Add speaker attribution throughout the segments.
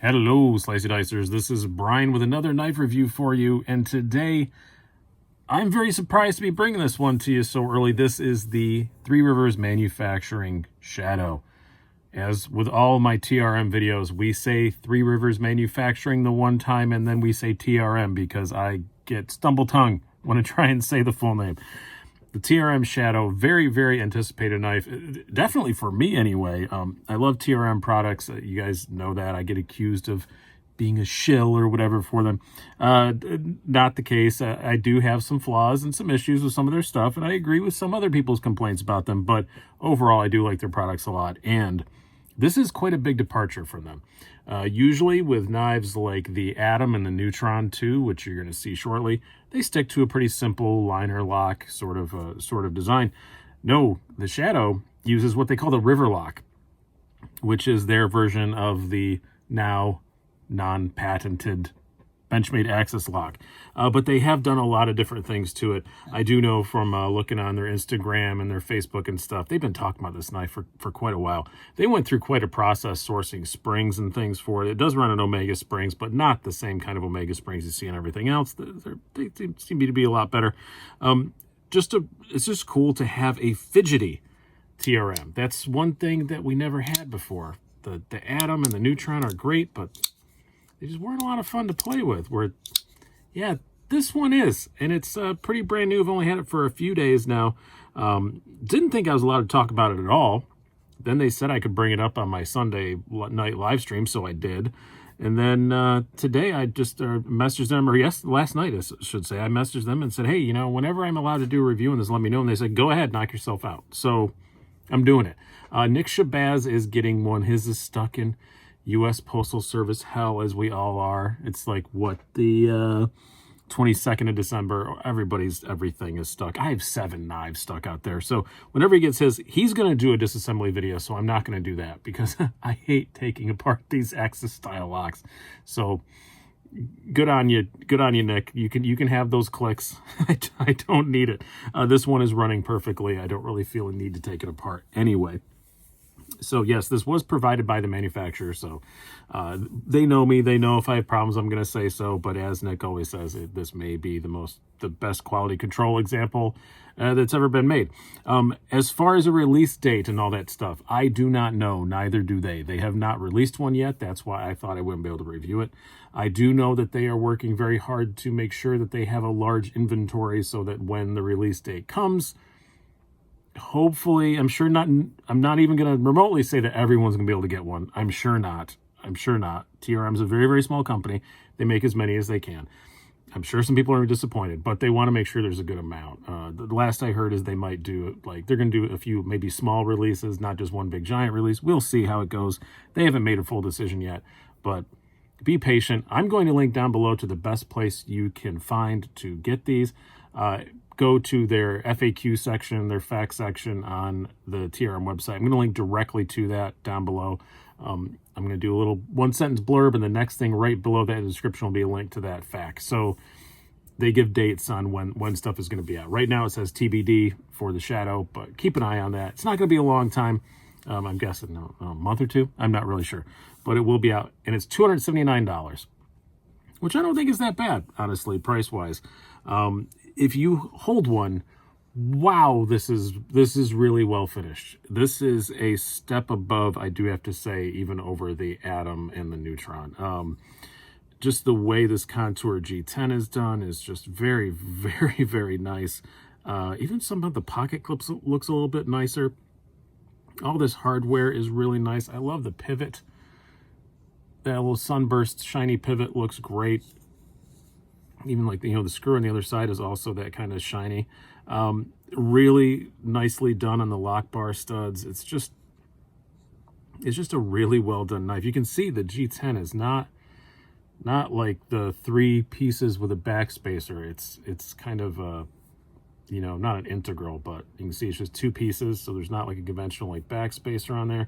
Speaker 1: Hello, Slicey Dicers. This is Brian with another knife review for you. And today, I'm very surprised to be bringing this one to you so early. This is the Three Rivers Manufacturing Shadow. As with all my TRM videos, we say Three Rivers Manufacturing the one time, and then we say TRM because I get stumble tongue when I try and say the full name. The TRM Shadow, very, very anticipated knife. Definitely for me anyway. I love TRM products. You guys know that. I get accused of being a shill or whatever for them. Not the case. I do have some flaws and some issues with some of their stuff, and I agree with some other people's complaints about them. But overall, I do like their products a lot. And this is quite a big departure from them. Usually with knives like the Atom and the Neutron 2, which you're going to see shortly, they stick to a pretty simple liner lock sort of design. No, the Shadow uses what they call the River Lock, which is their version of the now non-patented Benchmade Axis lock. But they have done a lot of different things to it. I do know from looking on their Instagram and their Facebook and stuff, they've been talking about this knife for quite a while. They went through quite a process sourcing springs and things for it. It does run on Omega springs, but not the same kind of Omega springs you see in everything else. They seem to be a lot better. It's just cool to have a fidgety TRM. That's one thing that we never had before. The Atom and the Neutron are great, but they just weren't a lot of fun to play with. Yeah, this one is, and it's pretty brand new. I've only had it for a few days now. Didn't think I was allowed to talk about it at all. Then they said I could bring it up on my Sunday night live stream, so I did. And then today I just messaged them, or last night I should say, I messaged them and said, hey, whenever I'm allowed to do a review on this, let me know. And they said, go ahead, knock yourself out. So I'm doing it. Nick Shabazz is getting one. His is stuck in U.S. Postal Service hell, as we all are. It's like, the 22nd of December, everything is stuck. I have 7 knives stuck out there. So whenever he gets his, he's going to do a disassembly video, so I'm not going to do that because I hate taking apart these Axis style locks. So good on you, Nick. You can have those clicks. I don't need it. This one is running perfectly. I don't really feel a need to take it apart anyway. So yes, this was provided by the manufacturer, so they know me. They know if I have problems, I'm going to say so. But as Nick always says, this may be the best quality control example that's ever been made. As far as a release date and all that stuff, I do not know. Neither do they. They have not released one yet. That's why I thought I wouldn't be able to review it. I do know that they are working very hard to make sure that they have a large inventory so that when the release date comes, hopefully, I'm not even going to remotely say that everyone's going to be able to get one. I'm sure not. TRM is a very, very small company. They make as many as they can. I'm sure some people are disappointed, but they want to make sure there's a good amount. The last I heard is they might do, they're going to do a few maybe small releases, not just one big giant release. We'll see how it goes. They haven't made a full decision yet, but be patient. I'm going to link down below to the best place you can find to get these. Go to their FAQ section, their facts section on the TRM website. I'm going to link directly to that down below. I'm going to do a little one-sentence blurb, and the next thing right below that in the description will be a link to that fact. So they give dates on when stuff is going to be out. Right now it says TBD for the Shadow, but keep an eye on that. It's not going to be a long time. I'm guessing a month or two. I'm not really sure, but it will be out, and it's $279, which I don't think is that bad, honestly, price-wise. If you hold one, wow, this is really well finished. This is a step above, I do have to say, even over the Atom and the Neutron. Just the way this contour G10 is done is just very, very, very nice. Even some of the pocket clips looks a little bit nicer. All this hardware is really nice. I love the pivot. That little sunburst shiny pivot looks great. Even the screw on the other side is also that kind of shiny. Really nicely done on the lock bar studs. It's just a really well done knife. You can see the G10 is not like the 3 pieces with a backspacer. It's kind of not an integral, but you can see it's just 2 pieces, so there's not like a conventional backspacer on there.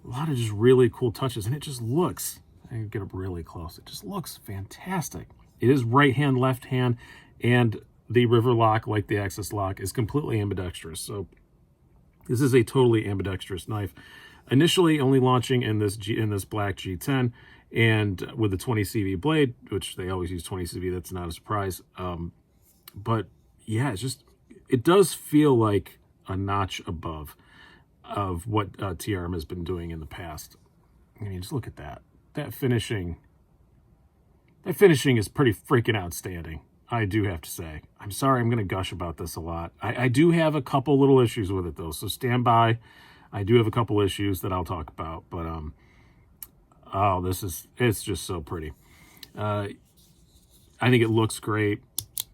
Speaker 1: A lot of just really cool touches, and it just looks, I can get up really close, it just looks fantastic. It is right hand, left hand, and the River Lock, like the Axis lock, is completely ambidextrous. So this is a totally ambidextrous knife. Initially only launching in this black G10 and with the 20 CV blade, which they always use 20 CV. That's not a surprise. But yeah, it does feel like a notch above of what TRM has been doing in the past. I mean, just look at that. That finishing is pretty freaking outstanding, I do have to say. I'm sorry, I'm going to gush about this a lot. I do have a couple little issues with it, though, so stand by. I do have a couple issues that I'll talk about, but oh, it's just so pretty. I think it looks great.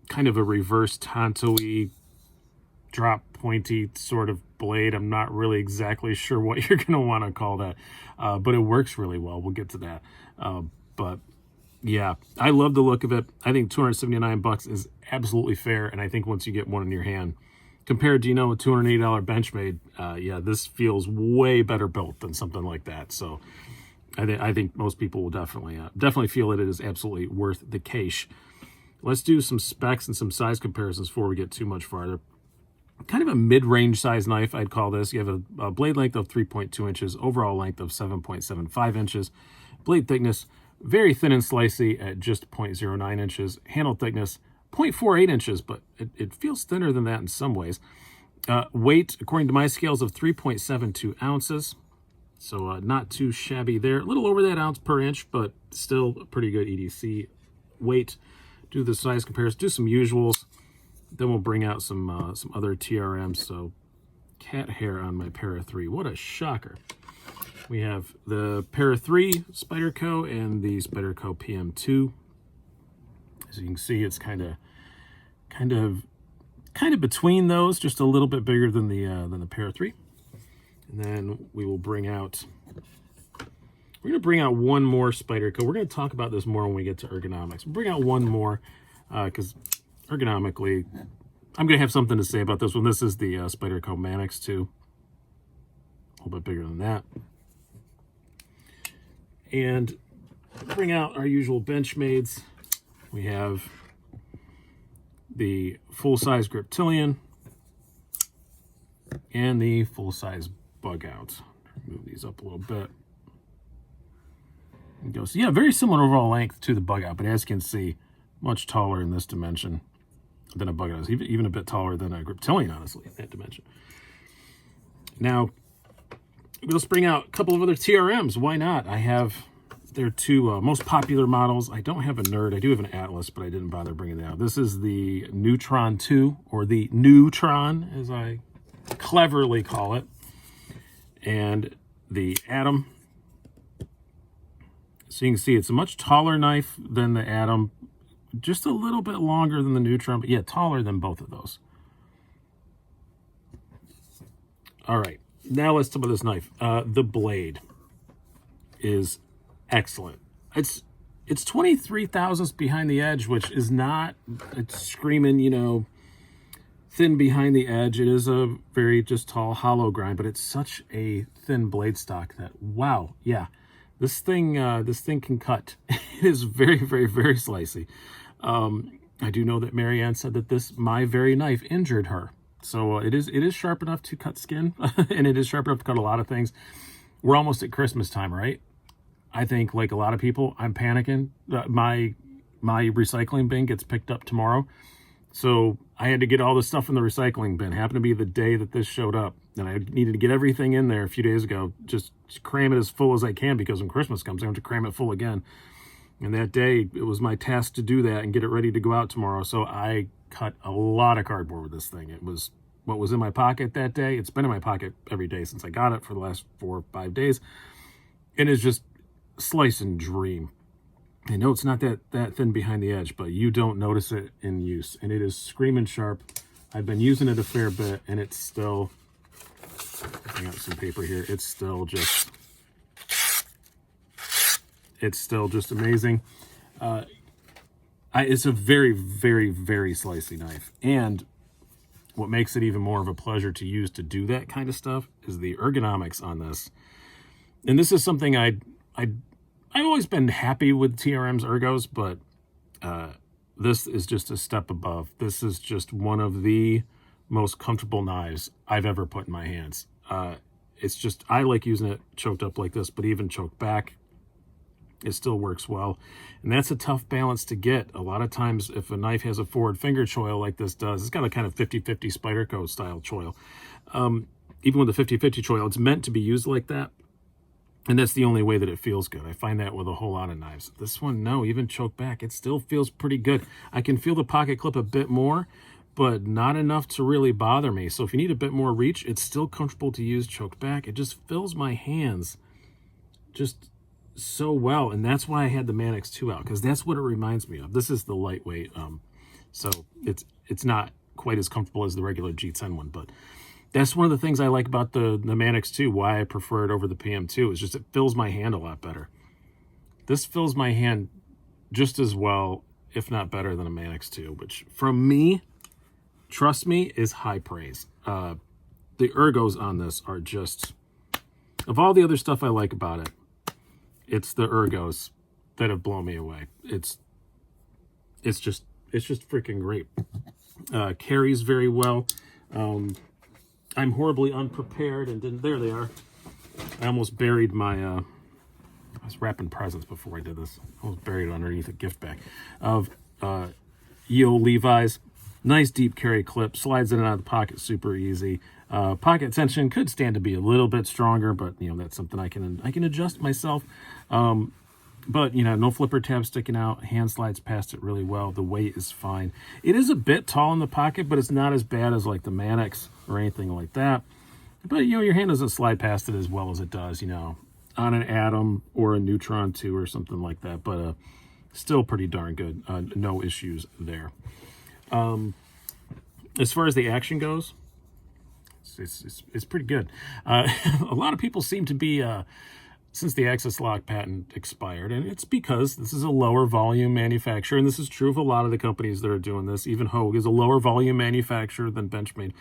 Speaker 1: Kind of a reverse Tonto-y, drop pointy sort of blade. I'm not really exactly sure what you're going to want to call that, but it works really well. We'll get to that. But yeah, I love the look of it. I think $279 is absolutely fair, and I think once you get one in your hand, compared to, a $280 Benchmade, yeah, this feels way better built than something like that. So I think most people will definitely feel that it is absolutely worth the cash. Let's do some specs and some size comparisons before we get too much farther. Kind of a mid-range size knife, I'd call this. You have a blade length of 3.2 inches, overall length of 7.75 inches, blade thickness very thin and slicey at just 0.09 inches, handle thickness 0.48 inches, but it feels thinner than that in some ways. Weight, according to my scales, of 3.72 ounces, so not too shabby there. A little over that ounce per inch, but still a pretty good EDC weight. Do the size comparison, do some usuals. Then we'll bring out some other TRMs. So cat hair on my Para 3. What a shocker. We have the Para 3 Spyderco and the Spyderco PM2. As you can see, it's kind of between those, just a little bit bigger than the Para 3. And then we will bring out, we're going to bring out one more Spyderco. We're going to talk about this more when we get to ergonomics. We'll bring out one more because ergonomically, I'm going to have something to say about this one. This is the Spyderco Manix 2. A little bit bigger than that. And bring out our usual Benchmades. We have the full-size Griptilian and the full-size Bug Out. Move these up a little bit. So yeah, very similar overall length to the Bug Out, but as you can see, much taller in this dimension than a Bug Out. Even a bit taller than a Griptilian, honestly, in that dimension. Now, let's bring out a couple of other TRMs. Why not? I have their two most popular models. I don't have a Nerd. I do have an Atlas, but I didn't bother bringing it out. This is the Neutron 2, or the Neutron, as I cleverly call it, and the Atom. So you can see it's a much taller knife than the Atom, just a little bit longer than the Neutron, but yeah, taller than both of those. All right, now let's talk about this knife. The blade is excellent. It's 23 thousandths behind the edge, which is not, it's screaming, thin behind the edge. It is a very just tall hollow grind, but it's such a thin blade stock that, wow, yeah, this thing can cut. It is very, very, very slicey. I do know that Marianne said that my very knife injured her. So it is sharp enough to cut skin, and it is sharp enough to cut a lot of things. We're almost at Christmas time, right? I think, like a lot of people, I'm panicking. My recycling bin gets picked up tomorrow. So I had to get all the stuff in the recycling bin. Happened to be the day that this showed up. And I needed to get everything in there a few days ago. Just cram it as full as I can, because when Christmas comes, I have to cram it full again. And that day, it was my task to do that and get it ready to go out tomorrow. So I cut a lot of cardboard with this thing. It was what was in my pocket that day. It's been in my pocket every day since I got it for the last 4 or 5 days. And it's just slice and dream. I know it's not that thin behind the edge, but you don't notice it in use. And it is screaming sharp. I've been using it a fair bit, and it's still, I got some paper here, it's still just amazing. It's a very, very, very slicey knife. And what makes it even more of a pleasure to use to do that kind of stuff is the ergonomics on this. And this is something I've always been happy with TRM's ergos, but this is just a step above. This is just one of the most comfortable knives I've ever put in my hands. it's just, I like using it choked up like this, but even choked back, it still works well. And that's a tough balance to get. A lot of times if a knife has a forward finger choil like this does, it's got a kind of 50-50 Spyderco style choil. Even with the 50-50 choil, it's meant to be used like that. And that's the only way that it feels good. I find that with a whole lot of knives. This one, no, even choked back, it still feels pretty good. I can feel the pocket clip a bit more, but not enough to really bother me. So if you need a bit more reach, it's still comfortable to use choked back. It just fills my hands just so well. And that's why I had the Manix 2 out, because that's what it reminds me of. This is the lightweight. So it's not quite as comfortable as the regular G10 one, but that's one of the things I like about the Manix 2, why I prefer it over the PM2, is just it fills my hand a lot better. This fills my hand just as well, if not better, than a Manix 2, which from me, trust me, is high praise. The ergos on this are just, of all the other stuff I like about it, it's the ergos that have blown me away. It's just freaking great. Carries very well. I'm horribly unprepared and didn't, there they are. I almost buried my, I was wrapping presents before I did this. I almost buried it underneath a gift bag of Yo Levi's. Nice deep carry clip, slides in and out of the pocket super easy. Pocket tension could stand to be a little bit stronger, but you know, that's something I can adjust myself. But you know, no flipper tab sticking out, hand slides past it really well. The weight is fine. It is a bit tall in the pocket, but it's not as bad as like the Manix or anything like that. But you know, your hand doesn't slide past it as well as it does, you know, on an Atom or a Neutron 2 or something like that. But still pretty darn good. No issues there. As far as the action goes, it's pretty good. A lot of people seem to be, since the Axis Lock patent expired, and it's because this is a lower volume manufacturer, and this is true of a lot of the companies that are doing this. Even Hogue is a lower volume manufacturer than Benchmade.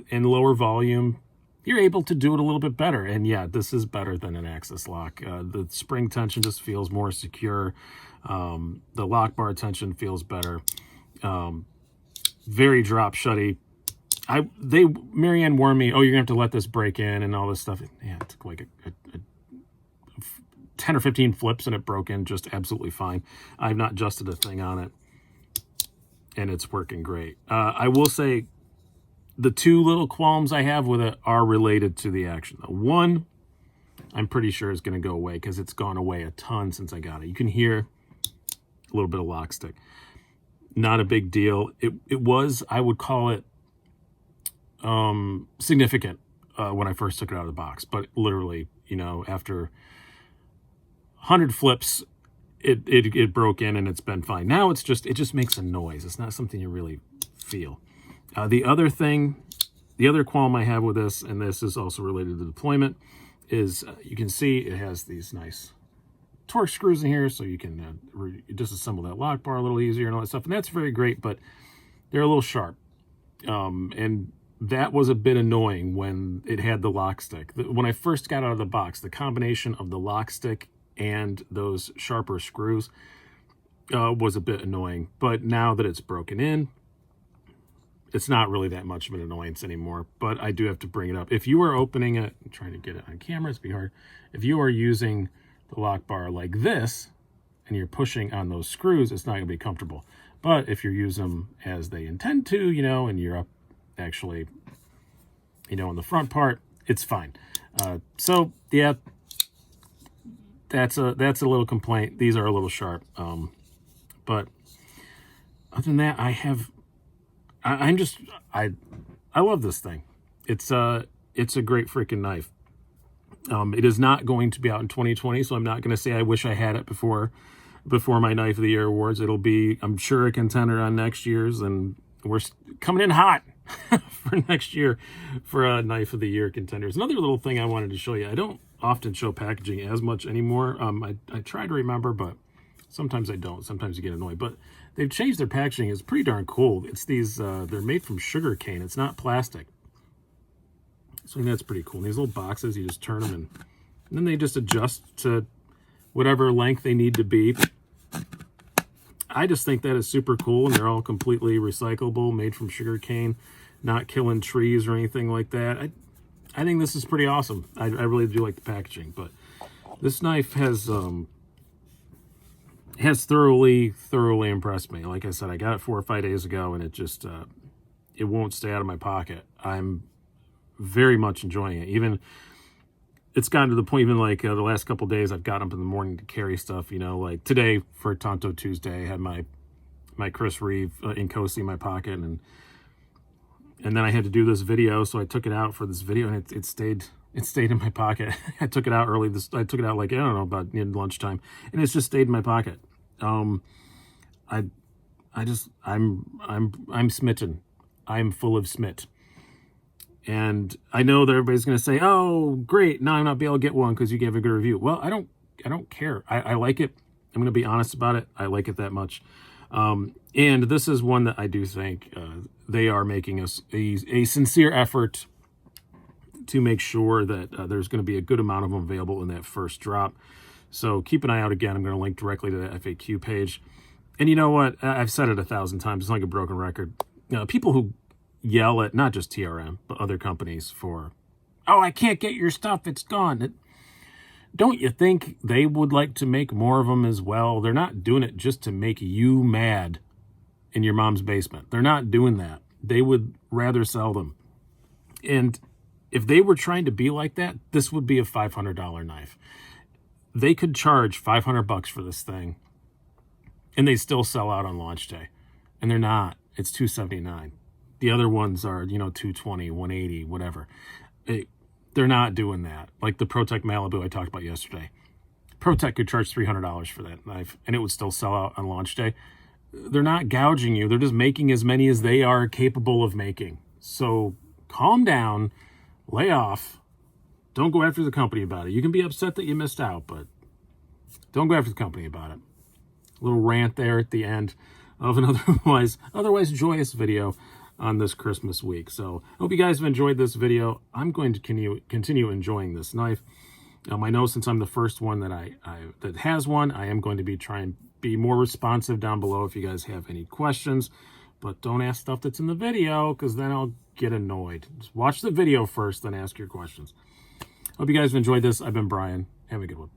Speaker 1: In lower volume, you're able to do it a little bit better. And yeah, this is better than an Axis Lock. The spring tension just feels more secure. The lock bar tension feels better. Very drop shutty. Marianne warned me, oh, you're gonna have to let this break in and all this stuff. Yeah, it took like a 10 or 15 flips and it broke in just absolutely fine. I've not adjusted a thing on it and it's working great. I will say the two little qualms I have with it are related to the action. The one, I'm pretty sure is going to go away because it's gone away a ton since I got it. You can hear a little bit of lock stick. Not a big deal. It was, I would call it significant when I first took it out of the box, but literally, you know, after 100 flips, it broke in and it's been fine. Now it just makes a noise. It's not something you really feel. The other qualm I have with this, and this is also related to deployment, is you can see it has these nice torque screws in here, so you can disassemble that lock bar a little easier and all that stuff, and that's very great, but they're a little sharp. And that was a bit annoying when it had the lock stick. When I first got out of the box, the combination of the lock stick and those sharper screws was a bit annoying, but now that it's broken in, it's not really that much of an annoyance anymore, but I do have to bring it up. If you are opening it, I'm trying to get it on camera, it's be hard. If you are using the lock bar like this, and you're pushing on those screws, it's not gonna be comfortable. But if you use them as they intend to, you know, and you're up actually, you know, in the front part, it's fine. So yeah, that's a little complaint. These are a little sharp. But other than that, I love this thing. It's a great freaking knife. It is not going to be out in 2020, so I'm not going to say I wish I had it before my Knife of the Year awards. It'll be, I'm sure, a contender on next year's, and we're coming in hot for next year for Knife of the Year contenders. Another little thing I wanted to show you. I don't often show packaging as much anymore. I try to remember, but sometimes I don't. Sometimes you get annoyed. But they've changed their packaging. It's pretty darn cool. It's these, they're made from sugar cane. It's not plastic. So I think that's pretty cool. And these little boxes, you just turn them and then they just adjust to whatever length they need to be. I just think that is super cool, and they're all completely recyclable, made from sugar cane, not killing trees or anything like that. I think this is pretty awesome. I really do like the packaging, but this knife has thoroughly impressed me. Like I said, I got it 4 or 5 days ago, and it just it won't stay out of my pocket. I'm very much enjoying it. Even it's gotten to the point, even like the last couple days, I've gotten up in the morning to carry stuff. You know, like today for Tonto Tuesday, I had my Chris Reeve in Cosi in my pocket, and then I had to do this video, so I took it out for this video, and it stayed in my pocket. I took it out early. I took it out like, I don't know, about lunchtime, and it's just stayed in my pocket. I'm smitten. I'm full of smit. And I know that everybody's going to say, "Oh, great! Now I'm not be able to get one because you gave a good review." Well, I don't care. I like it. I'm going to be honest about it. I like it that much. And this is one that I do think they are making a sincere effort to make sure that there's going to be a good amount of them available in that first drop. So keep an eye out. Again, I'm going to link directly to the FAQ page. And you know what? I've said it 1,000 times. It's like a broken record. People who yell at not just TRM, but other companies for, "Oh, I can't get your stuff. It's gone." Don't you think they would like to make more of them as well? They're not doing it just to make you mad in your mom's basement. They're not doing that. They would rather sell them. And if they were trying to be like that, this would be a $500 knife. They could charge $500 for this thing, and they still sell out on launch day. And they're not. It's $279. The other ones are, $220, $180, whatever. They're not doing that. Like the ProTech Malibu I talked about yesterday. ProTech could charge $300 for that knife, and it would still sell out on launch day. They're not gouging you. They're just making as many as they are capable of making. So calm down, lay off. Don't go after the company about it. You can be upset that you missed out, but don't go after the company about it. A little rant there at the end of an otherwise joyous video on this Christmas week. So I hope you guys have enjoyed this video. I'm going to continue enjoying this knife. I know since I'm the first one that has one, I am going to be trying to be more responsive down below if you guys have any questions. But don't ask stuff that's in the video, because then I'll get annoyed. Just watch the video first, then ask your questions. Hope you guys have enjoyed this. I've been Brian. Have a good one.